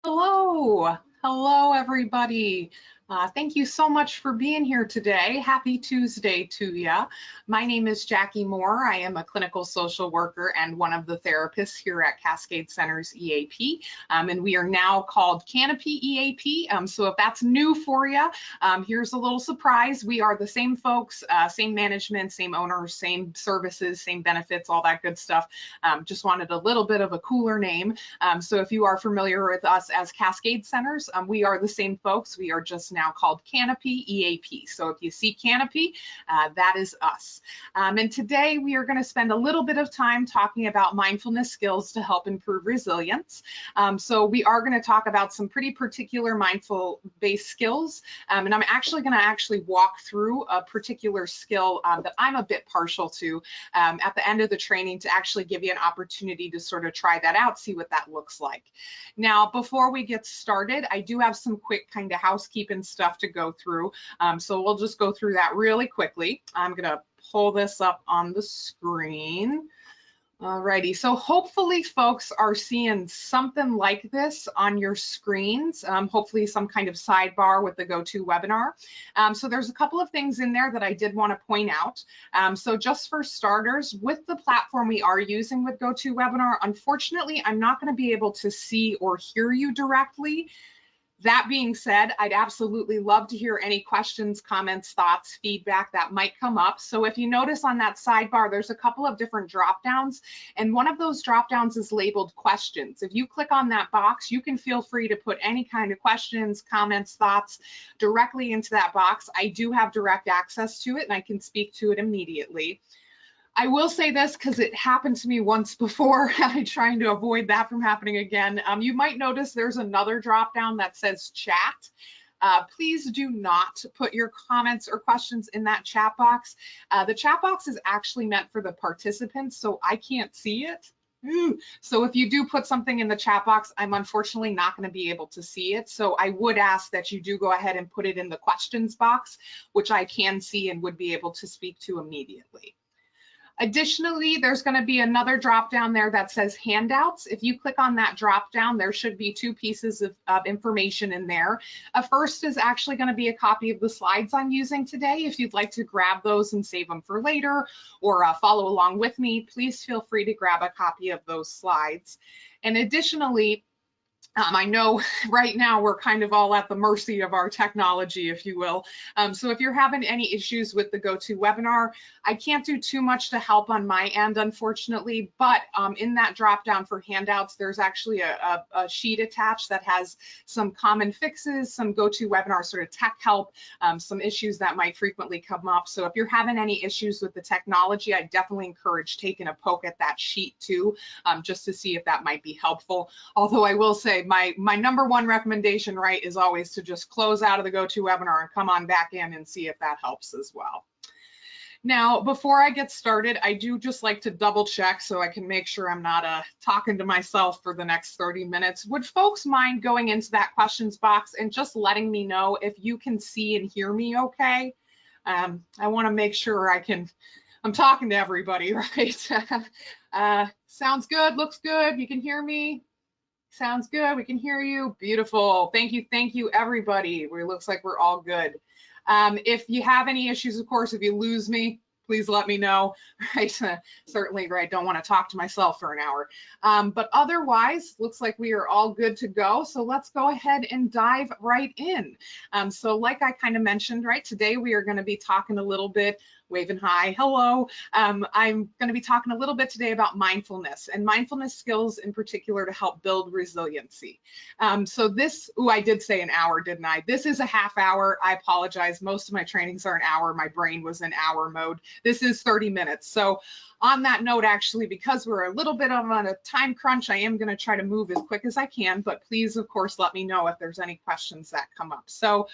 Hello, everybody. Thank you so much for being here today. Happy Tuesday to you. My name is Jackie Moore. I am a clinical social worker and one of the therapists here at Cascade Center's EAP, and we are now called Canopy EAP. So if that's new for you, here's a little surprise. We are the same folks, same management, same owners, same services, same benefits, all that good stuff. Just wanted a little bit of a cooler name. So if you are familiar with us as Cascade Centers, we are the same folks. We are just now called Canopy EAP. So if you see Canopy, that is us. And today we are going to spend a little bit of time talking about mindfulness skills to help improve resilience. So we are going to talk about some pretty particular mindful-based skills. And I'm actually going to walk through a particular skill that I'm a bit partial to at the end of the training to actually give you an opportunity to sort of try that out, see what that looks like. Now, before we get started, I do have some quick kind of housekeeping stuff to go through. So we'll just go through that really quickly. I'm going to pull this up on the screen. Alrighty, so hopefully folks are seeing something like this on your screens, hopefully some kind of sidebar with the GoToWebinar. So there's a couple of things in there that I did want to point out. So just for starters, with the platform we are using with GoToWebinar, unfortunately, I'm not going to be able to see or hear you directly. That being said, I'd absolutely love to hear any questions, comments, thoughts, feedback that might come up. So if you notice on that sidebar, there's a couple of different drop downs, and one of those drop downs is labeled questions. If you click on that box, you can feel free to put any kind of questions, comments, thoughts directly into that box. I do have direct access to it, and I can speak to it immediately. I will say this because it happened to me once before. I'm trying to avoid that from happening again. You might notice there's another drop down that says chat. Please do not put your comments or questions in that chat box. The chat box is actually meant for the participants, so I can't see it. So if you do put something in the chat box, I'm unfortunately not going to be able to see it. So I would ask that you do go ahead and put it in the questions box, which I can see and would be able to speak to immediately. Additionally, there's going to be another drop down there that says handouts. If you click on that drop down, there should be two pieces of information in there. First is actually going to be a copy of the slides I'm using today. If you'd like to grab those and save them for later or follow along with me, please feel free to grab a copy of those slides. And additionally, I know right now we're kind of all at the mercy of our technology, if you will. So if you're having any issues with the GoToWebinar, I can't do too much to help on my end, unfortunately, but in that drop down for handouts, there's actually a sheet attached that has some common fixes, some GoToWebinar sort of tech help, some issues that might frequently come up. So if you're having any issues with the technology, I definitely encourage taking a poke at that sheet too, just to see if that might be helpful. Although I will say, my number one recommendation, right, is always to just close out of the GoToWebinar and come on back in and see if that helps as well. Now, before I get started, I do just like to double check so I can make sure I'm not talking to myself for the next 30 minutes. Would folks mind going into that questions box and just letting me know if you can see and hear me okay? I want to make sure I'm talking to everybody, right? Sounds good, looks good, you can hear me? Sounds good. We can hear you. Beautiful. Thank you, everybody. It looks like we're all good. If you have any issues, of course, if you lose me, please let me know. Right? Certainly, right. Don't want to talk to myself for an hour. But otherwise, looks like we are all good to go. So let's go ahead and dive right in. So like I kind of mentioned, right, today we are going to be talking a little bit, waving hi, hello. I'm going to be talking a little bit today about mindfulness and mindfulness skills in particular to help build resiliency. So this, I did say an hour, didn't I? This is a half hour. I apologize. Most of my trainings are an hour. My brain was in hour mode. This is 30 minutes. So on that note, actually, because we're a little bit on a time crunch, I am going to try to move as quick as I can, but please, of course, let me know if there's any questions that come up. So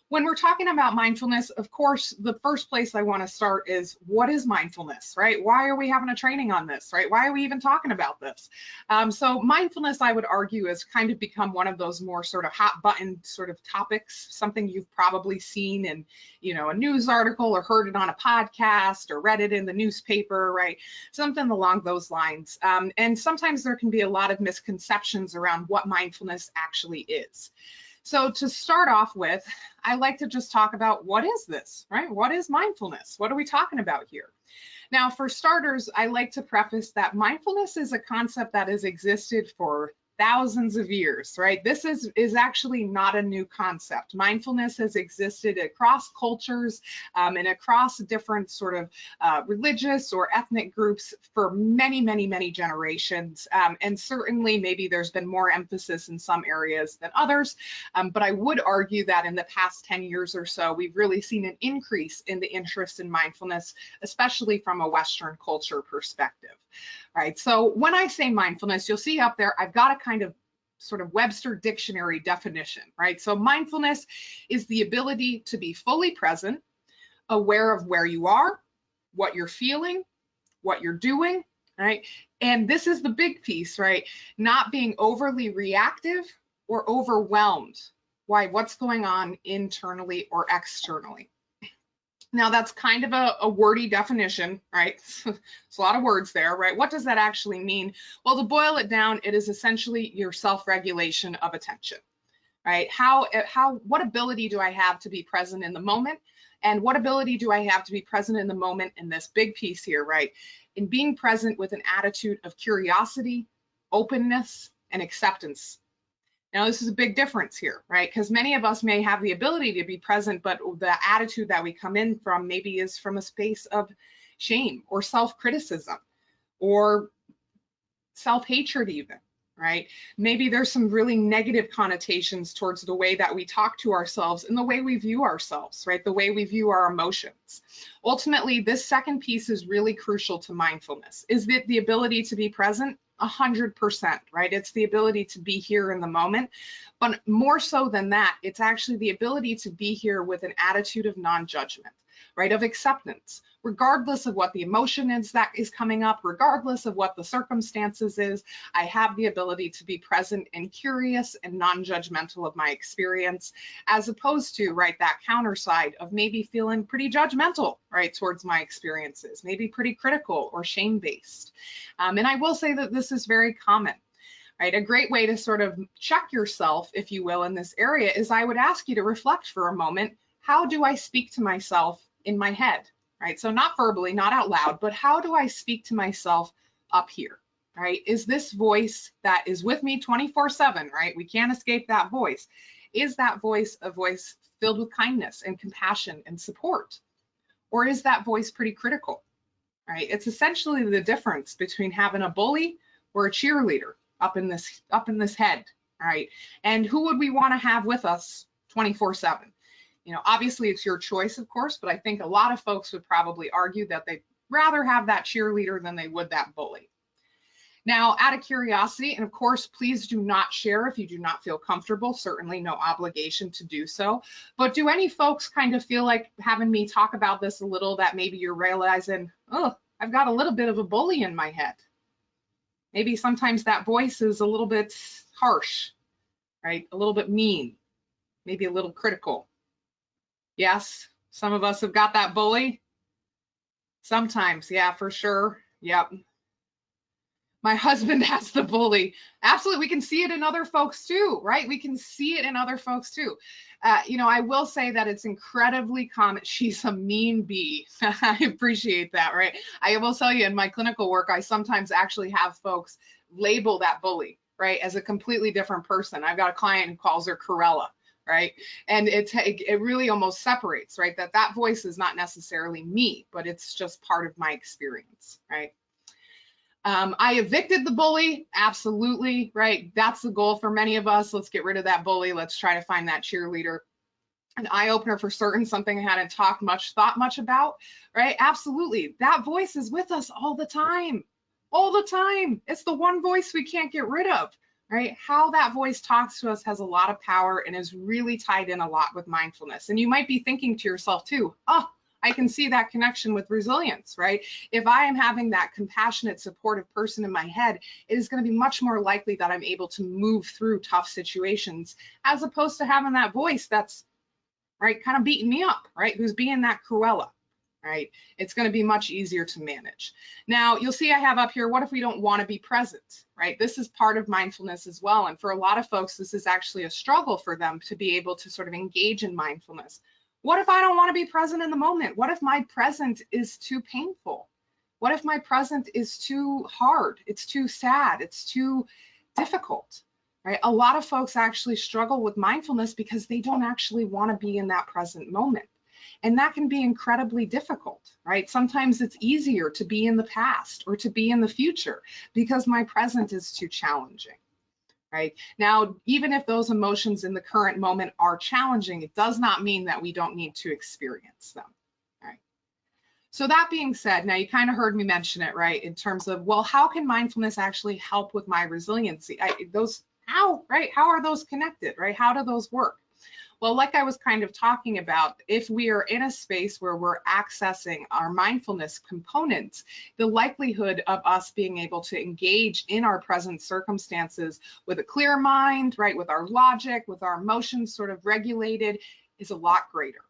When we're talking about mindfulness, of course, the first place I want to start is, what is mindfulness, right? Why are we having a training on this, right? Why are we even talking about this? So mindfulness, I would argue, has kind of become one of those more sort of hot button sort of topics, something you've probably seen in, a news article or heard it on a podcast or read it in the newspaper, right? Something along those lines. And sometimes there can be a lot of misconceptions around what mindfulness actually is. So to start off with, I like to just talk about, what is this, right? What is mindfulness? What are we talking about here? Now, for starters, I like to preface that mindfulness is a concept that has existed for thousands of years, right? This is actually not a new concept. Mindfulness has existed across cultures and across different sort of religious or ethnic groups for many, many, many generations. And certainly maybe there's been more emphasis in some areas than others. But I would argue that in the past 10 years or so, we've really seen an increase in the interest in mindfulness, especially from a Western culture perspective. Right, so when I say mindfulness, you'll see up there, I've got a kind of sort of Webster dictionary definition, right? So mindfulness is the ability to be fully present, aware of where you are, what you're feeling, what you're doing, right? And this is the big piece, right? Not being overly reactive or overwhelmed by what's going on internally or externally. Now, that's kind of a wordy definition, right? It's a lot of words there, right? What does that actually mean? Well, to boil it down, it is essentially your self-regulation of attention, right? What ability do I have to be present in the moment? And what ability do I have to be present in the moment in this big piece here, right? In being present with an attitude of curiosity, openness, and acceptance. Now, this is a big difference here, right? Because many of us may have the ability to be present, but the attitude that we come in from maybe is from a space of shame or self-criticism or self-hatred even, right? Maybe there's some really negative connotations towards the way that we talk to ourselves and the way we view ourselves, right? The way we view our emotions. Ultimately, this second piece is really crucial to mindfulness. Is it the ability to be present? 100%, right? It's the ability to be here in the moment, but more so than that, it's actually the ability to be here with an attitude of non-judgment, right? Of acceptance, regardless of what the emotion is that is coming up, regardless of what the circumstances is, I have the ability to be present and curious and non-judgmental of my experience, as opposed to, right, that counter side of maybe feeling pretty judgmental, right, towards my experiences, maybe pretty critical or shame-based. And I will say that this is very common. Right, a great way to sort of check yourself, if you will, in this area is I would ask you to reflect for a moment, how do I speak to myself in my head, right? So not verbally, not out loud, but how do I speak to myself up here, right? Is this voice that is with me 24/7, right? We can't escape that voice. Is that voice a voice filled with kindness and compassion and support? Or is that voice pretty critical, right? It's essentially the difference between having a bully or a cheerleader up in this head, right? And who would we want to have with us 24/7? Obviously it's your choice, of course, but I think a lot of folks would probably argue that they'd rather have that cheerleader than they would that bully. Now, out of curiosity, and of course, please do not share if you do not feel comfortable, certainly no obligation to do so, but do any folks kind of feel like having me talk about this a little, that maybe you're realizing, oh, I've got a little bit of a bully in my head? Maybe sometimes that voice is a little bit harsh, right? A little bit mean, maybe a little critical. Yes, some of us have got that bully. Sometimes, yeah, for sure. Yep. My husband has the bully. Absolutely, we can see it in other folks too, right? We can see it in other folks too. I will say that it's incredibly common. She's a mean bee. I appreciate that, right? I will tell you, in my clinical work, I sometimes actually have folks label that bully, right, as a completely different person. I've got a client who calls her Corella, right? And it really almost separates, right? That voice is not necessarily me, but it's just part of my experience, right? I evicted the bully, absolutely, right? That's the goal for many of us. Let's get rid of that bully. Let's try to find that cheerleader. An eye opener for certain, something I hadn't thought much about, right? Absolutely. That voice is with us all the time, all the time. It's the one voice we can't get rid of, right? How that voice talks to us has a lot of power and is really tied in a lot with mindfulness. And you might be thinking to yourself too, oh, I can see that connection with resilience, right? If I am having that compassionate, supportive person in my head, it is going to be much more likely that I'm able to move through tough situations, as opposed to having that voice that's, right, kind of beating me up, right? Who's being that Cruella, right? It's going to be much easier to manage. Now, you'll see I have up here, what if we don't want to be present, right? This is part of mindfulness as well. And for a lot of folks, this is actually a struggle for them to be able to sort of engage in mindfulness. What if I don't want to be present in the moment? What if my present is too painful? What if my present is too hard? It's too sad. It's too difficult, right? A lot of folks actually struggle with mindfulness because they don't actually want to be in that present moment. And that can be incredibly difficult, right? Sometimes it's easier to be in the past or to be in the future because my present is too challenging, right? Now, even if those emotions in the current moment are challenging, it does not mean that we don't need to experience them, right? So that being said, now you kind of heard me mention it, right? In terms of, well, how can mindfulness actually help with my resiliency? How are those connected, right? How do those work? Well, like I was kind of talking about, if we are in a space where we're accessing our mindfulness components, the likelihood of us being able to engage in our present circumstances with a clear mind, right, with our logic, with our emotions sort of regulated, is a lot greater.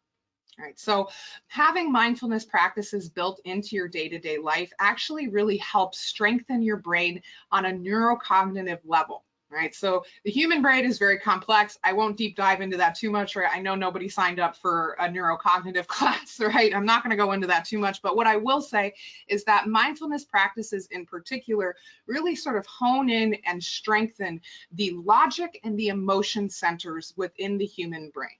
Right, so having mindfulness practices built into your day-to-day life actually really helps strengthen your brain on a neurocognitive level. Right, so the human brain is very complex. I won't deep dive into that too much, right? I know nobody signed up for a neurocognitive class, right? I'm not going to go into that too much, but what I will say is that mindfulness practices in particular really sort of hone in and strengthen the logic and the emotion centers within the human brain.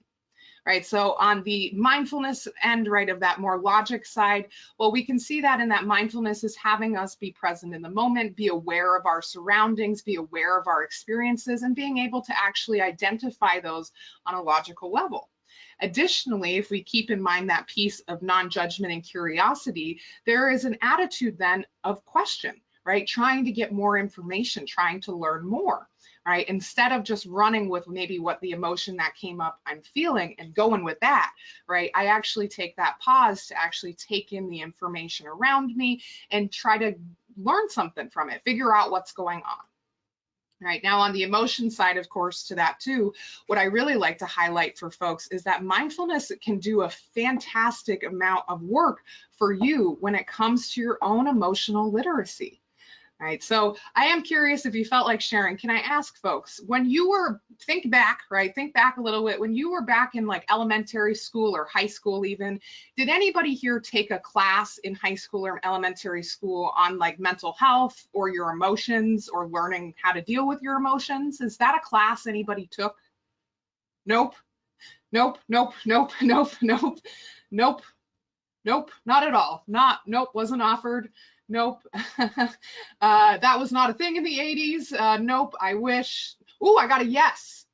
Right, so on the mindfulness end, right, of that more logic side, well, we can see that in that mindfulness is having us be present in the moment, be aware of our surroundings, be aware of our experiences, and being able to actually identify those on a logical level. Additionally, if we keep in mind that piece of non-judgment and curiosity, there is an attitude then of question, right, trying to get more information, trying to learn more. Right? Instead of just running with maybe what the emotion that came up I'm feeling and going with that, right? I actually take that pause to actually take in the information around me and try to learn something from it, figure out what's going on. Right now, on the emotion side, of course, to that too, what I really like to highlight for folks is that mindfulness can do a fantastic amount of work for you when it comes to your own emotional literacy. Right, so I am curious if you felt like sharing. Can I ask folks, when you were, think back, right? Think back a little bit. When you were back in like elementary school or high school even, did anybody here take a class in high school or elementary school on like mental health or your emotions or learning how to deal with your emotions? Is that a class anybody took? Nope, nope, nope, nope, nope, nope, nope, nope, not at all. Nope, wasn't offered. Nope. That was not a thing in the 80s. Nope, I wish. Ooh, I got a yes.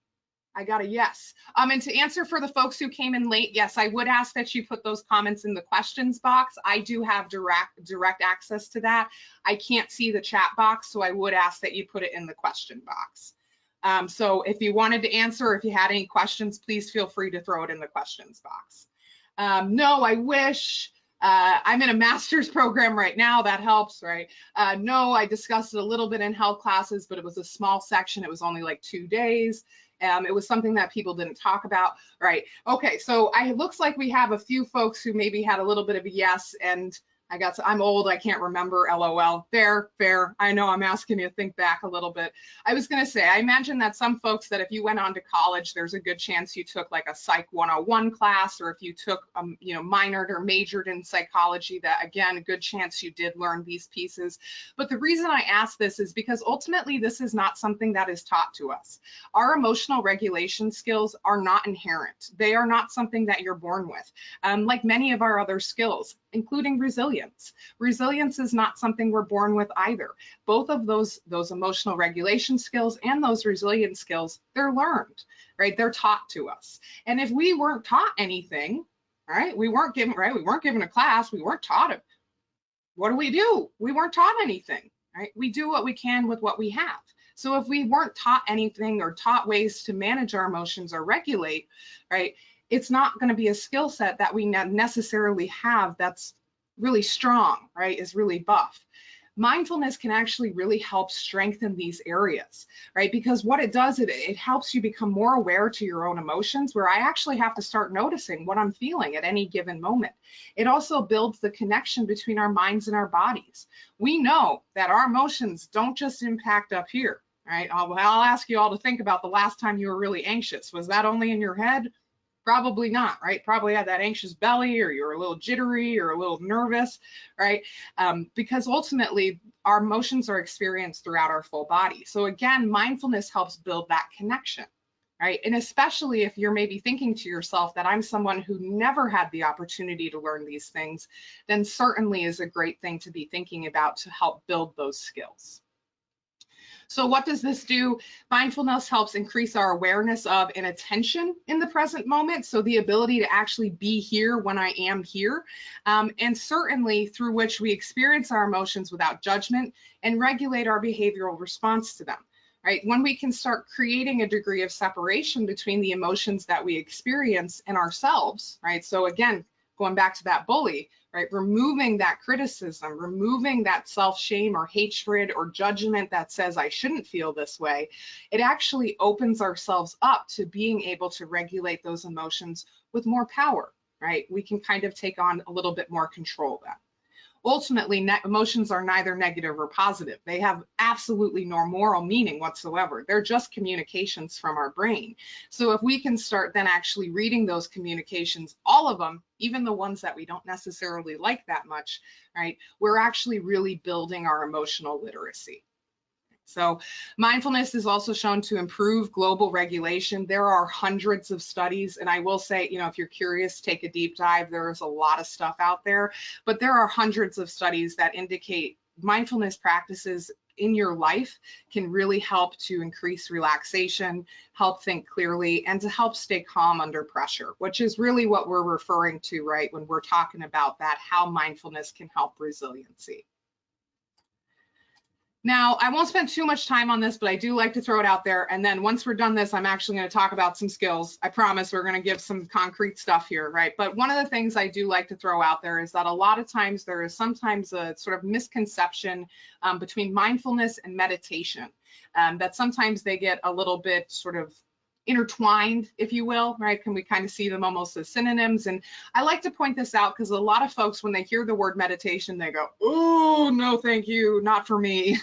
I got a yes. And to answer for the folks who came in late, yes, I would ask that you put those comments in the questions box. I do have direct access to that. I can't see the chat box, so I would ask that you put it in the question box. So if you wanted to answer, if you had any questions, please feel free to throw it in the questions box. No, I wish. I'm in a master's program right now, that helps, right? No, I discussed it a little bit in health classes, but it was a small section. It was only like 2 days. It was something that people didn't talk about, right? Okay, so it looks like we have a few folks who maybe had a little bit of a yes, and I'm old, I can't remember, LOL. Fair. I know I'm asking you to think back a little bit. I was gonna say, I imagine that some folks that if you went on to college, there's a good chance you took like a Psych 101 class, or if you took, minored or majored in psychology, that again, a good chance you did learn these pieces. But the reason I ask this is because ultimately this is not something that is taught to us. Our emotional regulation skills are not inherent. They are not something that you're born with, like many of our other skills, including resilience. Resilience is not something we're born with either. Both of those emotional regulation skills and those resilience skills, they're learned, right? They're taught to us. And if we weren't taught anything, right? We weren't given a class, we weren't taught it. What do? We weren't taught anything, right? We do what we can with what we have. So if we weren't taught anything or taught ways to manage our emotions or regulate, right, it's not going to be a skill set that we necessarily have that's really strong, right, is really buff. Mindfulness can actually really help strengthen these areas, right? Because what it does, it helps you become more aware to your own emotions, where I actually have to start noticing what I'm feeling at any given moment. It also builds the connection between our minds and our bodies. We know that our emotions don't just impact up here, right? I'll ask you all to think about the last time you were really anxious. Was that only in your head? Probably not, right? Probably had that anxious belly, or you're a little jittery or a little nervous, right? Because ultimately our emotions are experienced throughout our full body. So again, mindfulness helps build that connection, right? And especially if you're maybe thinking to yourself that I'm someone who never had the opportunity to learn these things, then certainly is a great thing to be thinking about to help build those skills. So what does this do? Mindfulness helps increase our awareness of and attention in the present moment. So the ability to actually be here when I am here, and certainly through which we experience our emotions without judgment and regulate our behavioral response to them. Right? When we can start creating a degree of separation between the emotions that we experience and ourselves, right? So again, going back to that bully, right? Removing that criticism, removing that self-shame or hatred or judgment that says I shouldn't feel this way, it actually opens ourselves up to being able to regulate those emotions with more power, right? We can kind of take on a little bit more control then. Ultimately, emotions are neither negative or positive. They have absolutely no moral meaning whatsoever. They're just communications from our brain. So if we can start then actually reading those communications, all of them, even the ones that we don't necessarily like that much, right, we're actually really building our emotional literacy. So mindfulness is also shown to improve global regulation. There are hundreds of studies, and I will say, you know, if you're curious, take a deep dive. There's a lot of stuff out there, but there are hundreds of studies that indicate mindfulness practices in your life can really help to increase relaxation, help think clearly, and to help stay calm under pressure, which is really what we're referring to, right, when we're talking about that, how mindfulness can help resiliency. Now, I won't spend too much time on this, but I do like to throw it out there. And then once we're done this, I'm actually going to talk about some skills. I promise we're going to give some concrete stuff here, right? But one of the things I do like to throw out there is that a lot of times there is sometimes a sort of misconception between mindfulness and meditation, that sometimes they get a little bit sort of intertwined, if you will, right? Can we kind of see them almost as synonyms? And I like to point this out because a lot of folks, when they hear the word meditation, they go, oh, no, thank you, not for me.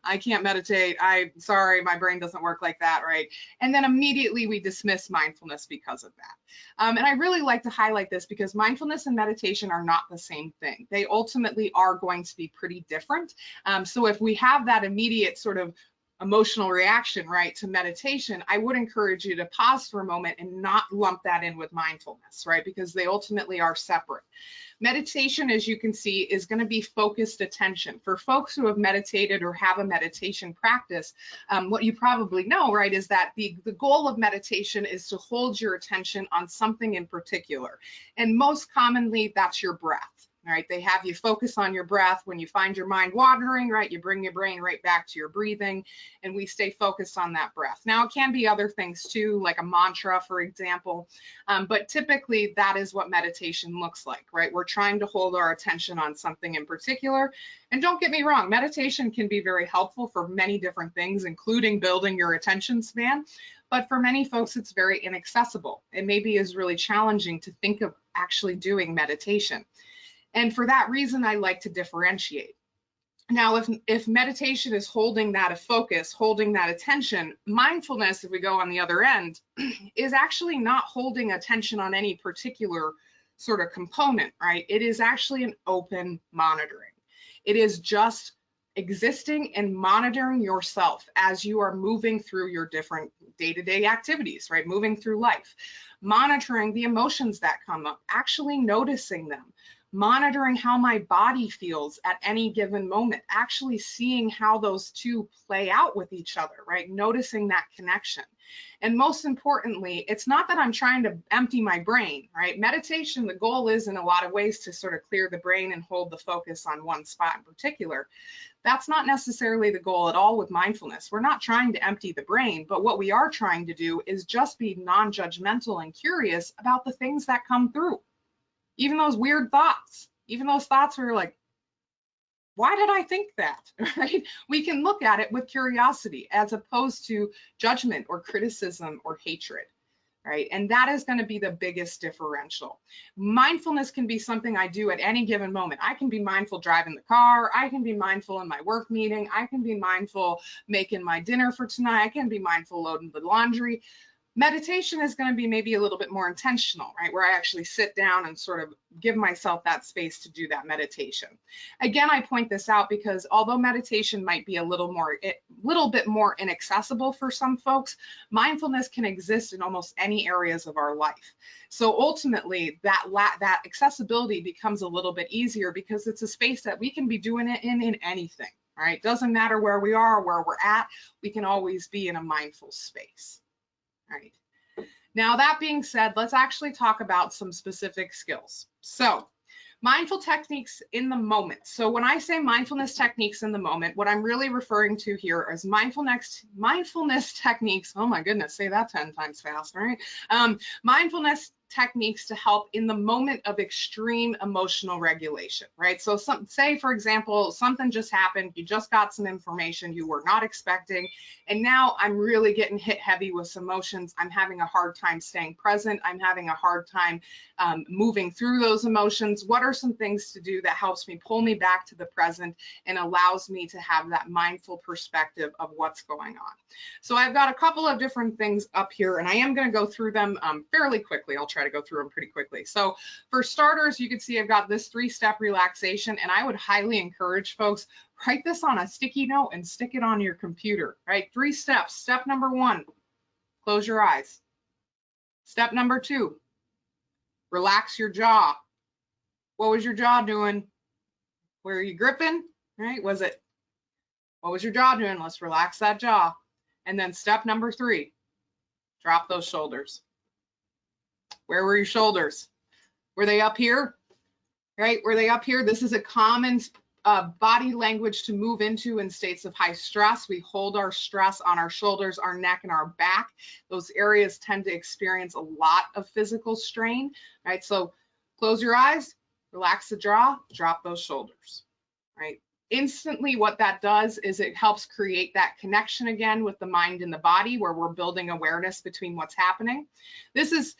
I can't meditate. I'm sorry, my brain doesn't work like that, right? And then immediately we dismiss mindfulness because of that. And I really like to highlight this because mindfulness and meditation are not the same thing. They ultimately are going to be pretty different. So if we have that immediate sort of emotional reaction, right, to meditation, I would encourage you to pause for a moment and not lump that in with mindfulness, right, because they ultimately are separate. Meditation, as you can see, is going to be focused attention. For folks who have meditated or have a meditation practice, what you probably know, right, is that the goal of meditation is to hold your attention on something in particular. And most commonly, that's your breath. Right, they have you focus on your breath. When you find your mind wandering, right, you bring your brain right back to your breathing, and we stay focused on that breath. Now, it can be other things too, like a mantra, for example, but typically that is what meditation looks like, right? We're trying to hold our attention on something in particular. And don't get me wrong, meditation can be very helpful for many different things, including building your attention span. But for many folks, it's very inaccessible. It maybe is really challenging to think of actually doing meditation. And for that reason, I like to differentiate. Now, if meditation is holding that focus, holding that attention, mindfulness, if we go on the other end, is actually not holding attention on any particular sort of component, right? It is actually an open monitoring. It is just existing and monitoring yourself as you are moving through your different day-to-day activities, right? Moving through life, monitoring the emotions that come up, actually noticing them, monitoring how my body feels at any given moment, actually seeing how those two play out with each other, right? Noticing that connection. And most importantly, it's not that I'm trying to empty my brain, right? Meditation, the goal is in a lot of ways to sort of clear the brain and hold the focus on one spot in particular. That's not necessarily the goal at all with mindfulness. We're not trying to empty the brain, but what we are trying to do is just be non-judgmental and curious about the things that come through. Even those weird thoughts, even those thoughts where you're like, why did I think that, right? We can look at it with curiosity as opposed to judgment or criticism or hatred, right? And that is going to be the biggest differential. Mindfulness can be something I do at any given moment. I can be mindful driving the car. I can be mindful in my work meeting. I can be mindful making my dinner for tonight. I can be mindful loading the laundry. Meditation is going to be maybe a little bit more intentional, right? Where I actually sit down and sort of give myself that space to do that meditation. Again, I point this out because although meditation might be a little bit more inaccessible for some folks, mindfulness can exist in almost any areas of our life. So ultimately, that accessibility becomes a little bit easier because it's a space that we can be doing it in anything, right? Doesn't matter where we are or where we're at, we can always be in a mindful space. All right. Now, that being said, let's actually talk about some specific skills. So, mindful techniques in the moment. So when I say mindfulness techniques in the moment, what I'm really referring to here is mindfulness techniques. Oh my goodness, say that 10 times fast, right? Mindfulness techniques to help in the moment of extreme emotional regulation, right? So say, for example, something just happened, you just got some information you were not expecting, and now I'm really getting hit heavy with emotions. I'm having a hard time staying present. I'm having a hard time moving through those emotions. What are some things to do that helps me pull me back to the present and allows me to have that mindful perspective of what's going on? So I've got a couple of different things up here, and I am going to go through them fairly quickly. I'll try to go through them pretty quickly. So for starters, you can see I've got this 3-step relaxation, and I would highly encourage folks, write this on a sticky note and stick it on your computer, right? 3 steps. Step number 1, close your eyes. Step number 2, relax your jaw. What was your jaw doing? Were you gripping, right? What was your jaw doing? Let's relax that jaw. And then step number 3, drop those shoulders. Where were your shoulders? Were they up here? Right? Were they up here? This is a common body language to move into in states of high stress. We hold our stress on our shoulders, our neck, and our back. Those areas tend to experience a lot of physical strain, right? So close your eyes, relax the jaw, drop those shoulders, right? Instantly, what that does is it helps create that connection again with the mind and the body, where we're building awareness between what's happening. This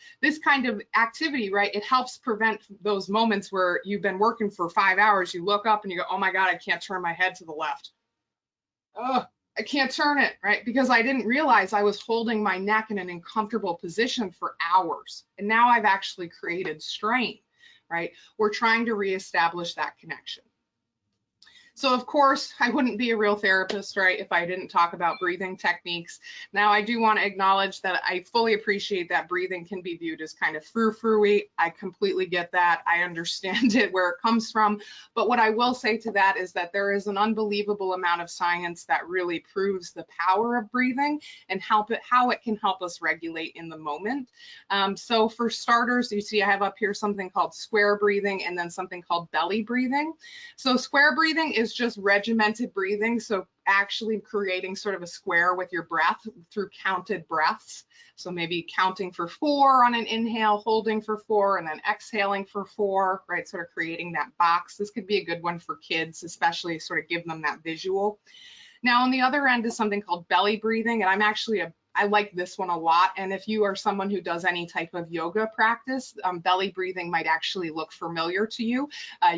kind of activity, right? It helps prevent those moments where you've been working for 5 hours, you look up and you go, oh my God, I can't turn my head to the left. Oh, I can't turn it, right? Because I didn't realize I was holding my neck in an uncomfortable position for hours. And now I've actually created strain, right? We're trying to reestablish that connection. So of course, I wouldn't be a real therapist, right, if I didn't talk about breathing techniques. Now, I do want to acknowledge that I fully appreciate that breathing can be viewed as kind of frou-frou-y. I completely get that. I understand it, where it comes from. But what I will say to that is that there is an unbelievable amount of science that really proves the power of breathing and how it can help us regulate in the moment. So for starters, you see I have up here something called square breathing and then something called belly breathing. So square breathing is just regimented breathing, so actually creating sort of a square with your breath through counted breaths. So maybe counting for 4 on an inhale, holding for 4, and then exhaling for 4, right? Sort of creating that box. This could be a good one for kids, especially sort of give them that visual. Now, on the other end is something called belly breathing, and I like this one a lot. And if you are someone who does any type of yoga practice, belly breathing might actually look familiar to you.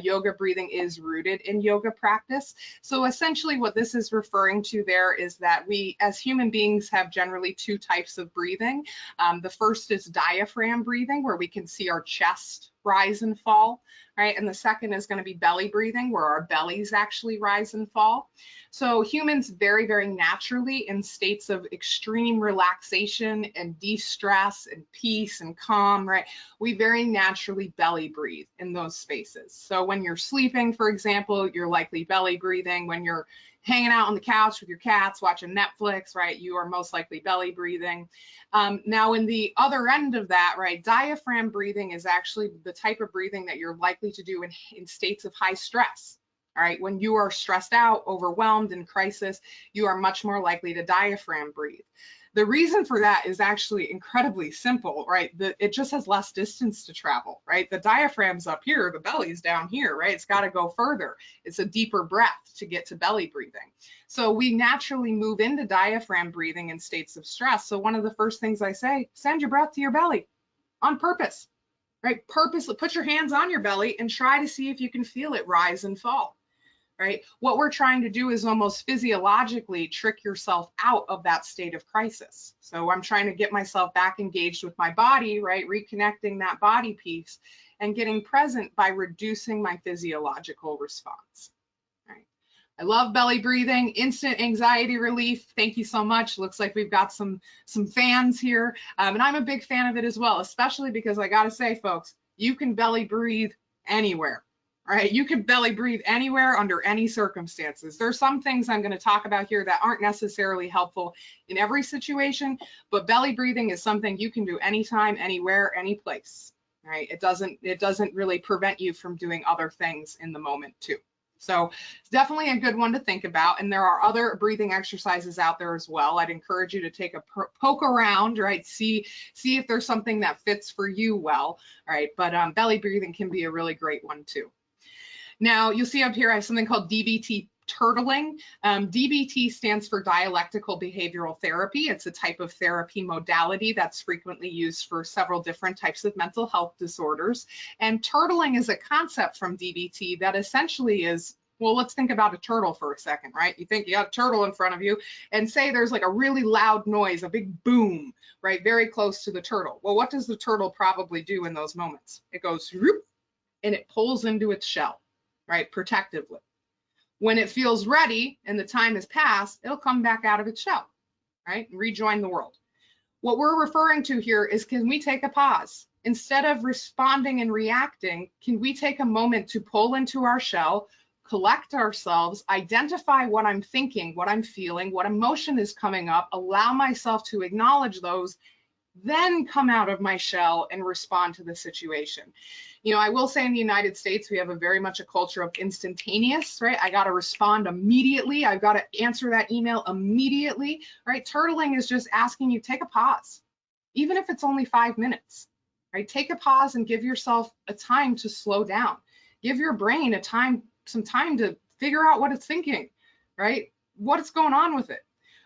Yoga breathing is rooted in yoga practice. So essentially what this is referring to there is that we as human beings have generally 2 types of breathing. The first is diaphragm breathing, where we can see our chest rise and fall, right? And the second is going to be belly breathing, where our bellies actually rise and fall. So humans very, very naturally in states of extreme relaxation and de-stress and peace and calm, right? We very naturally belly breathe in those spaces. So when you're sleeping, for example, you're likely belly breathing. When you're hanging out on the couch with your cats watching Netflix, right, you are most likely belly breathing. Now in the other end of that, right, diaphragm breathing is actually the type of breathing that you're likely to do in states of high stress. All right, when you are stressed out, overwhelmed, in crisis, you are much more likely to diaphragm breathe. The reason for that is actually incredibly simple, right? It just has less distance to travel, right? The diaphragm's up here, the belly's down here, right? It's got to go further. It's a deeper breath to get to belly breathing. So we naturally move into diaphragm breathing in states of stress. So one of the first things I say, send your breath to your belly on purpose, right? Purposely put your hands on your belly and try to see if you can feel it rise and fall. Right? What we're trying to do is almost physiologically trick yourself out of that state of crisis. So I'm trying to get myself back engaged with my body, right? Reconnecting that body piece and getting present by reducing my physiological response. Right? I love belly breathing, instant anxiety relief. Thank you so much. Looks like we've got some fans here. And I'm a big fan of it as well, especially because I got to say, folks, you can belly breathe anywhere. All right, you can belly breathe anywhere under any circumstances. There's some things I'm going to talk about here that aren't necessarily helpful in every situation, but belly breathing is something you can do anytime, anywhere, any place. Right? It doesn't really prevent you from doing other things in the moment too. So it's definitely a good one to think about. And there are other breathing exercises out there as well. I'd encourage you to take a poke around, right? See if there's something that fits for you well, right? But belly breathing can be a really great one too. Now, you'll see up here I have something called DBT turtling. DBT stands for dialectical behavioral therapy. It's a type of therapy modality that's frequently used for several different types of mental health disorders. And turtling is a concept from DBT that essentially is, well, let's think about a turtle for a second, right? You think you got a turtle in front of you and say there's like a really loud noise, a big boom, right? Very close to the turtle. Well, what does the turtle probably do in those moments? It goes whoop, and it pulls into its shell, right? Protectively. When it feels ready and the time has passed, it'll come back out of its shell, right? And rejoin the world. What we're referring to here is, can we take a pause? Instead of responding and reacting, can we take a moment to pull into our shell, collect ourselves, identify what I'm thinking, what I'm feeling, what emotion is coming up, allow myself to acknowledge those, then come out of my shell and respond to the situation. You know, I will say in the United States, we have a very much a culture of instantaneous, right? I got to respond immediately. I've got to answer that email immediately, right? Turtling is just asking you, take a pause, even if it's only 5 minutes, right? Take a pause and give yourself a time to slow down. Give your brain some time to figure out what it's thinking, right? What's going on with it?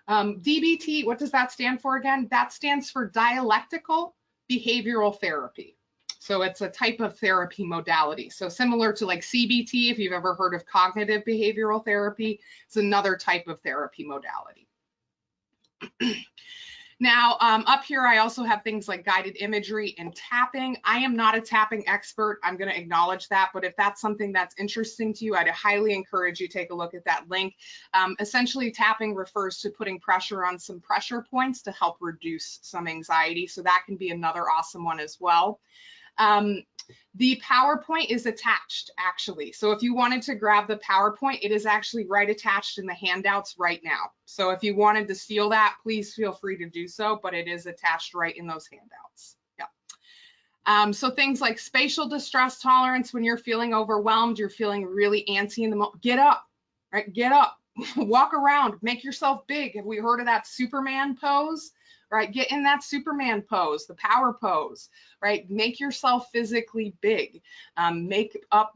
DBT, what does that stand for again? That stands for dialectical behavioral therapy. So it's a type of therapy modality. So similar to like CBT, if you've ever heard of cognitive behavioral therapy, it's another type of therapy modality. Now, up here, I also have things like guided imagery and tapping. I am not a tapping expert. I'm going to acknowledge that. But if that's something that's interesting to you, I'd highly encourage you to take a look at that link. Essentially, tapping refers to putting pressure on some pressure points to help reduce some anxiety. So that can be another awesome one as well. The PowerPoint is attached, actually. So if you wanted to grab the PowerPoint, it is actually right attached in the handouts right now. So if you wanted to steal that, please feel free to do so, but it is attached right in those handouts. Yeah. So things like spatial distress tolerance, when you're feeling overwhelmed, you're feeling really antsy in the moment, get up, right? Get up, walk around, make yourself big. Have we heard of that Superman pose? Right, get in that Superman pose, the power pose, right? Make yourself physically big,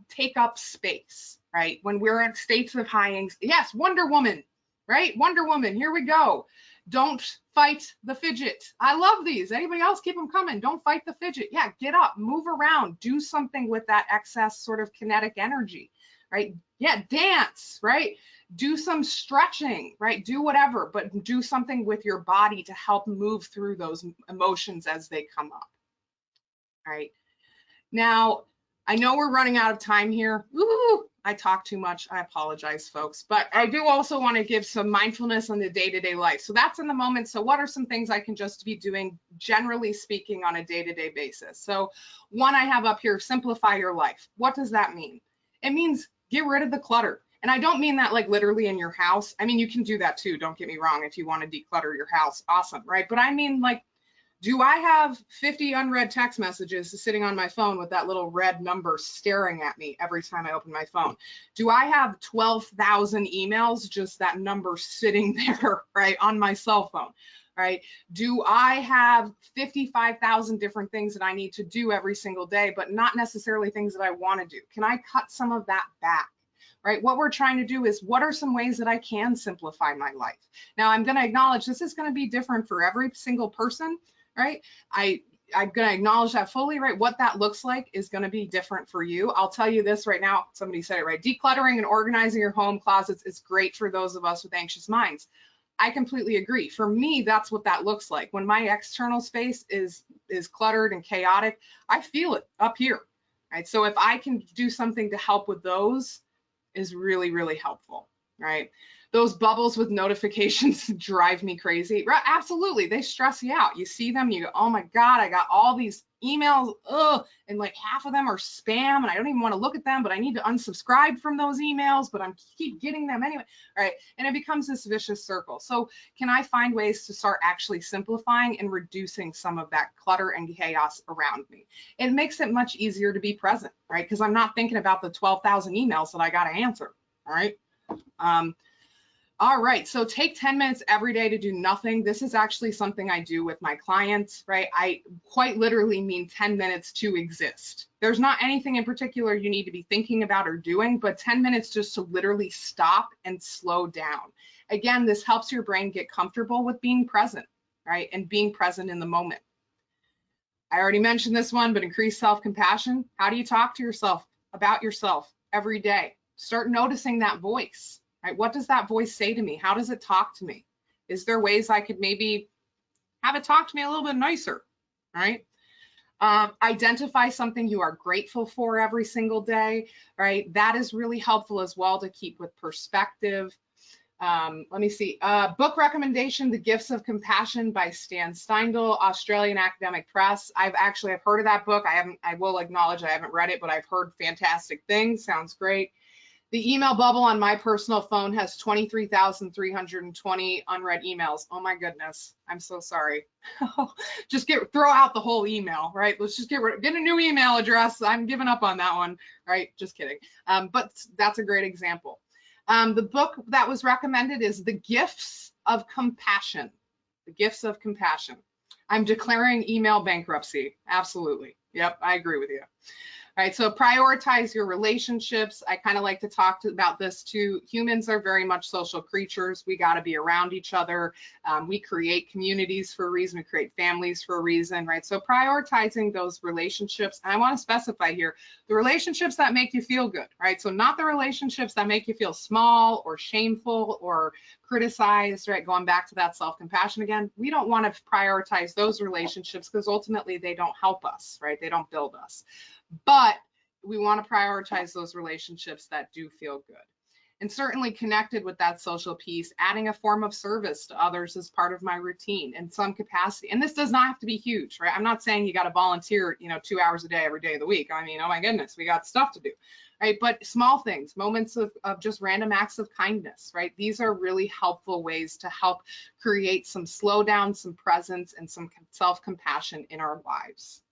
take up space, right? When we're in states of high anxiety, yes, Wonder Woman, right? Wonder Woman, here we go. Don't fight the fidget. I love these. Anybody else, keep them coming. Don't fight the fidget. Yeah, get up, move around, do something with that excess sort of kinetic energy, right? Yeah, dance, right? Do some stretching, right? Do whatever, but do something with your body to help move through those emotions as they come up, right? Now, I know we're running out of time here. Ooh, I talk too much. I apologize, folks. But I do also want to give some mindfulness on the day-to-day life. So that's in the moment. So what are some things I can just be doing, generally speaking, on a day-to-day basis? So one I have up here, simplify your life. What does that mean? It means get rid of the clutter. And I don't mean that like literally in your house. I mean, you can do that too. Don't get me wrong. If you want to declutter your house, awesome, right? But I mean, like, do I have 50 unread text messages sitting on my phone with that little red number staring at me every time I open my phone? Do I have 12,000 emails, just that number sitting there, right, on my cell phone, right? Do I have 55,000 different things that I need to do every single day, but not necessarily things that I want to do? Can I cut some of that back? Right? What we're trying to do is, what are some ways that I can simplify my life? Now, I'm going to acknowledge this is going to be different for every single person, right? I'm going to acknowledge that fully, right? What that looks like is going to be different for you. I'll tell you this right now. Somebody said it right. Decluttering and organizing your home closets is great for those of us with anxious minds. I completely agree. For me, that's what that looks like. When my external space is cluttered and chaotic, I feel it up here, right? So if I can do something to help with those, is really, really helpful, right? Those bubbles with notifications drive me crazy. Right? Absolutely, they stress you out. You see them, you go, oh my God, I got all these emails, and like half of them are spam, and I don't even want to look at them, but I need to unsubscribe from those emails, but I'm keep getting them anyway, right? And it becomes this vicious circle. So can I find ways to start actually simplifying and reducing some of that clutter and chaos around me? It makes it much easier to be present, right? Because I'm not thinking about the 12,000 emails that I got to answer, all right? All right, so take 10 minutes every day to do nothing. This is actually something I do with my clients, right? I quite literally mean 10 minutes to exist. There's not anything in particular you need to be thinking about or doing, but 10 minutes just to literally stop and slow down. Again, this helps your brain get comfortable with being present, right? And being present in the moment. I already mentioned this one, but increase self-compassion. How do you talk to yourself about yourself every day? Start noticing that voice. Right? What does that voice say to me? How does it talk to me? Is there ways I could maybe have it talk to me a little bit nicer, right? Identify something you are grateful for every single day, right? That is really helpful as well to keep with perspective. Let me see. Book recommendation, The Gifts of Compassion by Stan Steindl, Australian Academic Press. I've heard of that book. I will acknowledge I haven't read it, but I've heard fantastic things. Sounds great. The email bubble on my personal phone has 23,320 unread emails. Oh my goodness, I'm so sorry. Just throw out the whole email, right? Let's just get a new email address. I'm giving up on that one, right? Just kidding. But that's a great example. The book that was recommended is The Gifts of Compassion. The Gifts of Compassion. I'm declaring email bankruptcy. Absolutely. Yep, I agree with you. All right, so prioritize your relationships. I kind of like to talk about this too. Humans are very much social creatures. We got to be around each other. We create communities for a reason. We create families for a reason, right? So prioritizing those relationships. And I want to specify here, the relationships that make you feel good, right? So not the relationships that make you feel small or shameful or criticized, right? Going back to that self-compassion again, we don't want to prioritize those relationships because ultimately they don't help us, right? They don't build us. But we want to prioritize those relationships that do feel good. And certainly connected with that social piece, adding a form of service to others as part of my routine in some capacity. And this does not have to be huge, right? I'm not saying you got to volunteer, 2 hours a day, every day of the week. I mean, oh my goodness, we got stuff to do, right? But small things, moments of just random acts of kindness, right? These are really helpful ways to help create some slowdown, some presence, and some self-compassion in our lives.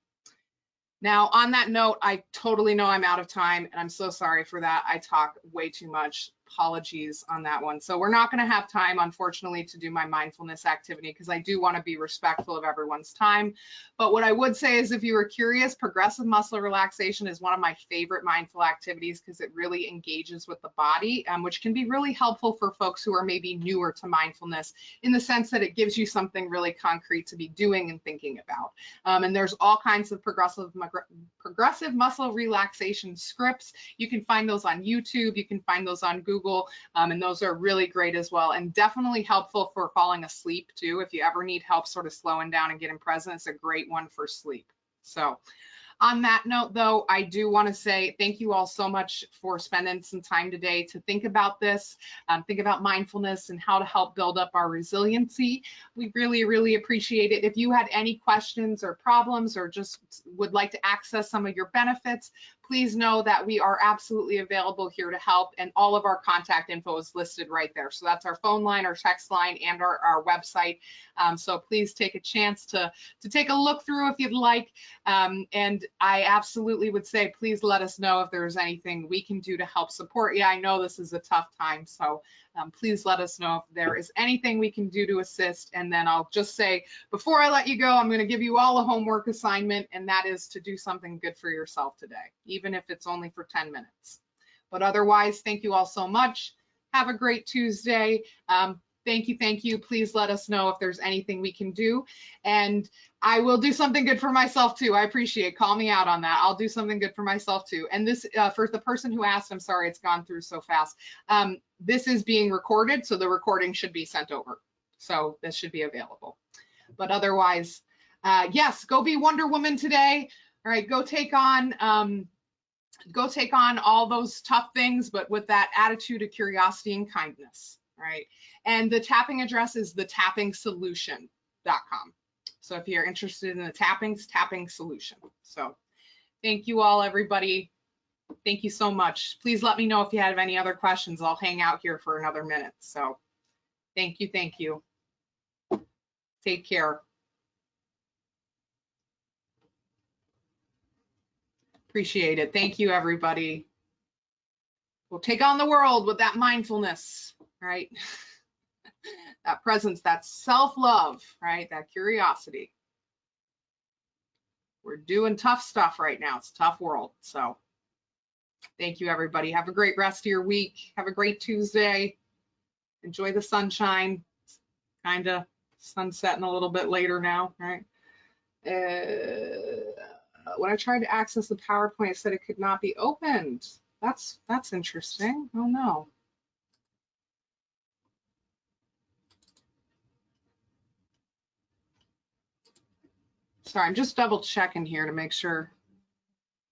Now, on that note, I totally know I'm out of time, and I'm so sorry for that. I talk way too much. Apologies on that one. So we're not going to have time, unfortunately, to do my mindfulness activity because I do want to be respectful of everyone's time. But what I would say is if you were curious, progressive muscle relaxation is one of my favorite mindful activities because it really engages with the body, which can be really helpful for folks who are maybe newer to mindfulness in the sense that it gives you something really concrete to be doing and thinking about. And there's all kinds of progressive muscle relaxation scripts. You can find those on YouTube. You can find those on Google. And those are really great as well, and definitely helpful for falling asleep too. If you ever need help sort of slowing down and getting present, it's a great one for sleep. So On that note, though, I do want to say thank you all so much for spending some time today to think about this, think about mindfulness and how to help build up our resiliency. We really, really appreciate it. If you had any questions or problems or just would like to access some of your benefits, please know that we are absolutely available here to help, and all of our contact info is listed right there. So that's our phone line, our text line, and our website. So please take a chance to take a look through if you'd like. And I absolutely would say, please let us know if there's anything we can do to help support you. I know this is a tough time, so please let us know if there is anything we can do to assist. And then I'll just say, before I let you go, I'm going to give you all a homework assignment, and that is to do something good for yourself today, even if it's only for 10 minutes. But otherwise, thank you all so much. Have a great Tuesday. Thank you, thank you. Please let us know if there's anything we can do. And I will do something good for myself too. I appreciate it. Call me out on that. I'll do something good for myself too. And this, for the person who asked, I'm sorry, it's gone through so fast. This is being recorded, so the recording should be sent over. So this should be available. But otherwise, yes, go be Wonder Woman today. All right, go take on all those tough things, but with that attitude of curiosity and kindness. Right. And the tapping address is thetappingsolution.com. So if you're interested in the tapping solution. So thank you all, everybody. Thank you so much. Please let me know if you have any other questions. I'll hang out here for another minute. So thank you. Thank you. Take care. Appreciate it. Thank you, everybody. We'll take on the world with that mindfulness. Right? That presence, that self-love, right? That curiosity. We're doing tough stuff right now. It's a tough world. So thank you, everybody. Have a great rest of your week. Have a great Tuesday. Enjoy the sunshine. It's kind of sunsetting a little bit later now, right? When I tried to access the PowerPoint, it said it could not be opened. That's interesting. Oh no. Sorry, I'm just double checking here to make sure.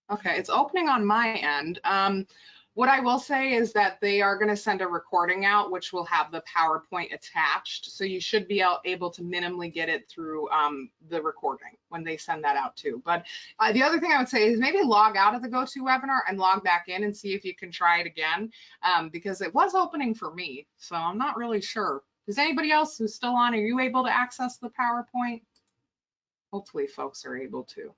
Okay, it's opening on my end. What I will say is that they are going to send a recording out, which will have the PowerPoint attached. So you should be able to minimally get it through the recording when they send that out too. But the other thing I would say is maybe log out of the GoToWebinar and log back in and see if you can try it again, because it was opening for me. So I'm not really sure. Does anybody else who's still on, are you able to access the PowerPoint? Hopefully folks are able to.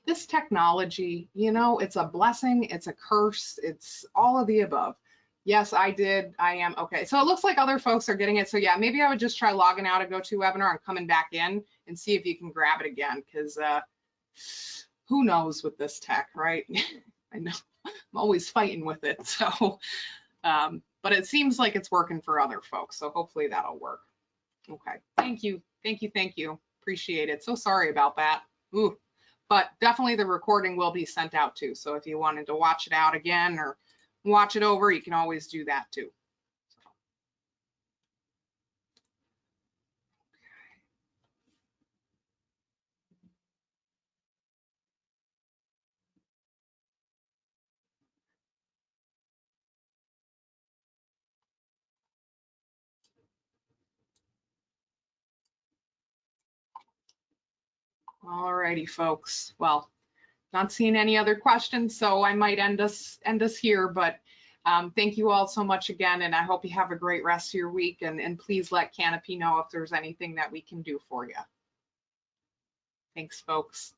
This technology, you know, it's a blessing, it's a curse, it's all of the above. Yes, I did, I am, okay. So it looks like other folks are getting it. So yeah, maybe I would just try logging out of GoToWebinar and coming back in and see if you can grab it again, because who knows with this tech, right? I know, I'm always fighting with it, so, but it seems like it's working for other folks, so hopefully that'll work. Okay, thank you, thank you, thank you. Appreciate it. So sorry about that. Ooh, but definitely the recording will be sent out too. So if you wanted to watch it out again or watch it over, you can always do that too. All righty, folks. Well, not seeing any other questions, so I might end us here, but thank you all so much again, and I hope you have a great rest of your week, and please let Canopy know if there's anything that we can do for you. Thanks, folks.